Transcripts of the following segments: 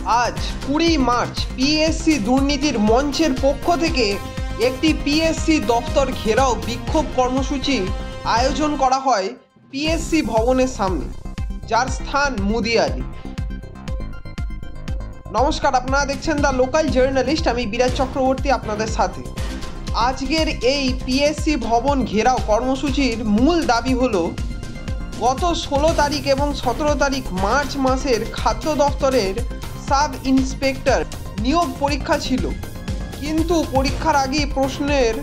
আজ 20 March PSC দুর্নীতির মঞ্চের পক্ষ থেকে একটি পিএসসি দপ্তর ঘেরাও বিক্ষোভ কর্মসূচি আয়োজন করা হয় পিএসসি ভবনের সামনে, যার স্থান মুদিয়ালি। নমস্কার, আপনারা দেখছেন দ্য লোকাল জার্নালিস্ট। আমি বিরাজ চক্রবর্তী আপনাদের সাথে। আজকের এই পিএসসি ভবন ঘেরাও কর্মসূচির মূল দাবি হলো গত 16 তারিখ এবং 17 তারিখ মার্চ মাসের খাদ্য দপ্তরের সাব ইন্সপেক্টর নিয়োগ পরীক্ষা ছিল, কিন্তু পরীক্ষার আগেই প্রশ্নের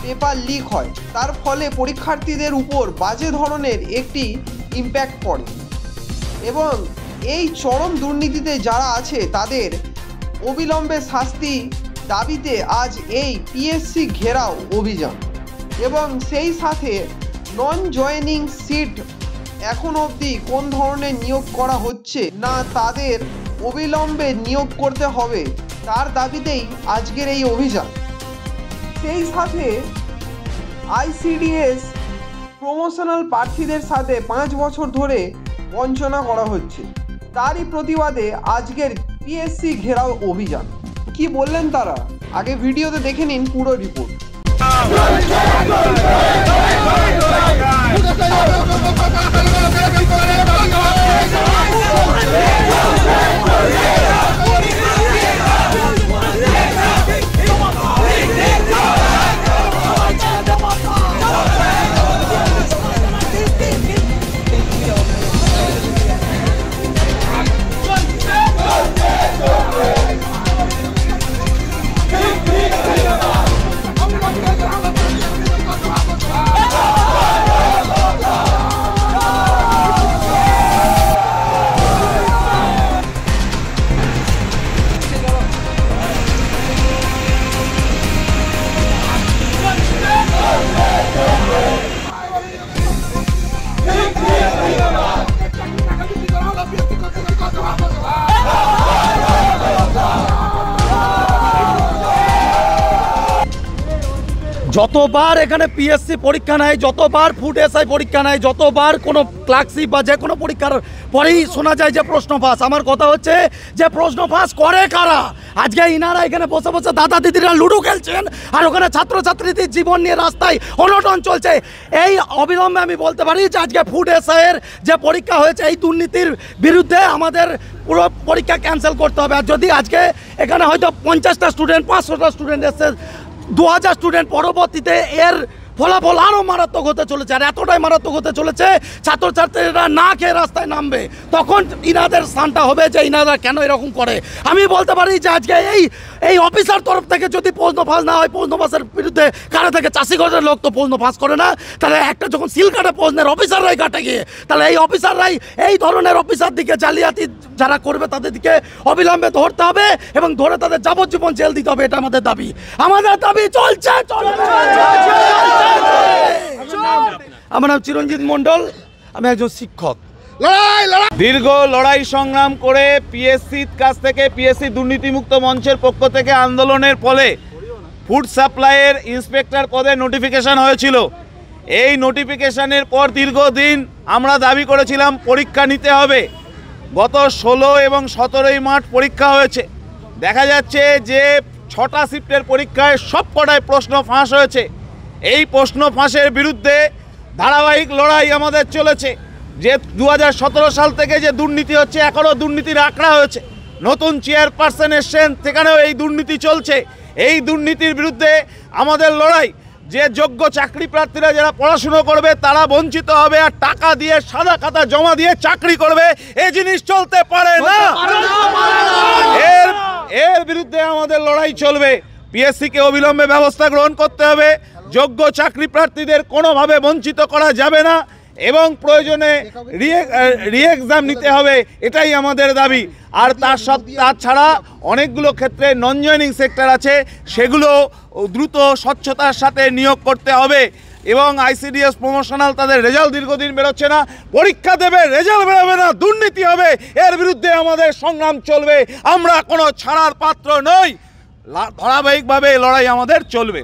পেপার লিক হয়। তার ফলে পরীক্ষার্থীদের উপর বাজে ধরনের একটি ইম্প্যাক্ট পড়ে এবং এই চরম দুর্নীতিতে যারা আছে তাদের অবিলম্বে শাস্তি দাবিতে আজ এই পিএসসি ঘেরাও অভিযান। এবং সেই সাথে নন জয়েনিং সিট এখন অবধি কোন ধরনের নিয়োগ করা হচ্ছে না, তাদের অবিলম্বে নিয়োগ করতে হবে, তার দাবিতেই আজকের এই অভিযান। সেই সাথে আইসিডিএস প্রমোশনাল প্রার্থীদের সাথে 5 বছর ধরে বঞ্চনা করা হচ্ছে, তারই প্রতিবাদে আজকের পিএসসি ঘেরাও অভিযান। কি বললেন তারা, আগে ভিডিওতে দেখে নিন পুরো রিপোর্ট। যতবার এখানে পিএসসি পরীক্ষা নেয়, যতবার ফুড এসআই পরীক্ষা নেয়, যতবার কোনো ক্লার্কশিপ বা যে কোনো পরীক্ষার পরেই শোনা যায় যে প্রশ্ন ফাঁস। আমার কথা হচ্ছে যে প্রশ্ন ফাঁস করে কারা? আজকে ইনারা এখানে বসে বসে দাদা দিদিরা লুডো খেলছেন আর ওখানে ছাত্রছাত্রীদের জীবন নিয়ে রাস্তায় অনটন চলছে। এই অবিলম্বে আমি বলতে পারি যে আজকে ফুড এসআইয়ের যে পরীক্ষা হয়েছে এই দুর্নীতির বিরুদ্ধে আমাদের পুরো পরীক্ষা ক্যান্সেল করতে হবে। আর যদি আজকে এখানে হয়তো 50টা স্টুডেন্ট 500টা স্টুডেন্ট এসছে, 2000 স্টুডেন্ট, পরবর্তীতে এর ফলাফল আরও মারাত্মক হতে চলেছে। আর এতটাই মারাত্মক হতে চলেছে ছাত্রছাত্রীরা না খেয়ে রাস্তায় নামবে, তখন ইনাদের স্থানটা হবে যে ইনারা কেন এরকম করে। আমি বলতে পারি যে আজকে এই অফিসার তরফ থেকে যদি প্রশ্ন ফাঁস না হয়, প্রশ্ন ফাঁসের বিরুদ্ধে কারো থেকে চাষিঘরের লোক তো প্রশ্ন ফাঁস করে না, তাহলে একটা যখন সিল কাটে প্রশ্নের অফিসাররাই কাটে গিয়ে, তাহলে এই অফিসাররাই এই ধরনের অফিসার দিকে জালিয়াতি যারা করবে তাদের দিকে অবিলম্বে ধরতে হবে এবং ধরে তাদের যাবজ্জীবন জেল দিতে হবে। এটা আমাদের দাবি, আমাদের দাবি চলছে। আমার নাম চিরঞ্জিত মণ্ডল, আমি একজন শিক্ষক। দীর্ঘ লড়াই সংগ্রাম করে পিএসসির কাছ থেকে পিএসসি দুর্নীতিমুক্ত মঞ্চের পক্ষ থেকে আন্দোলনের ফলে ফুড সাপ্লাইয়ের ইন্সপেক্টর পদে নোটিফিকেশন হয়েছিল। এই নোটিফিকেশনের পর দীর্ঘদিন আমরা দাবি করেছিলাম পরীক্ষা নিতে হবে। গত 16 এবং 17 মার্চ পরীক্ষা হয়েছে। দেখা যাচ্ছে যে 6টা শিফটের পরীক্ষায় সবকটায় প্রশ্ন ফাঁস হয়েছে। এই প্রশ্ন ফাঁসের বিরুদ্ধে ধারাবাহিক লড়াই আমাদের চলেছে। যে 2017 সাল থেকে যে দুর্নীতি হচ্ছে, এখনও দুর্নীতির আঁকড়া হয়েছে। নতুন চেয়ারপারসন এসছেন, সেখানেও এই দুর্নীতি চলছে। এই দুর্নীতির বিরুদ্ধে আমাদের লড়াই। যে যোগ্য চাকরি প্রার্থীরা যারা পড়াশুনো করবে তারা বঞ্চিত হবে, আর টাকা দিয়ে সাদা খাতা জমা দিয়ে চাকরি করবে, এই জিনিস চলতে পারে না। এর বিরুদ্ধে আমাদের লড়াই চলবে। পিএসসিকে অবিলম্বে ব্যবস্থা গ্রহণ করতে হবে। যোগ্য চাকরি প্রার্থীদের কোনোভাবে বঞ্চিত করা যাবে না এবং প্রয়োজনে রি-এক্সাম নিতে হবে, এটাই আমাদের দাবি। আর তাছাড়া অনেকগুলো ক্ষেত্রে নন জয়েনিং সেক্টর আছে, সেগুলো দ্রুত স্বচ্ছতার সাথে নিয়োগ করতে হবে। এবং আইসিডিএস প্রমোশনাল তাদের রেজাল্ট দীর্ঘদিন বেরোচ্ছে না, পরীক্ষা দেবে, রেজাল্ট বেরোবে না, দুর্নীতি হবে। এর বিরুদ্ধে আমাদের সংগ্রাম চলবে। আমরা কোনো ছাড়ার পাত্র নই। ধারাবাহিকভাবে লড়াই আমাদের চলবে।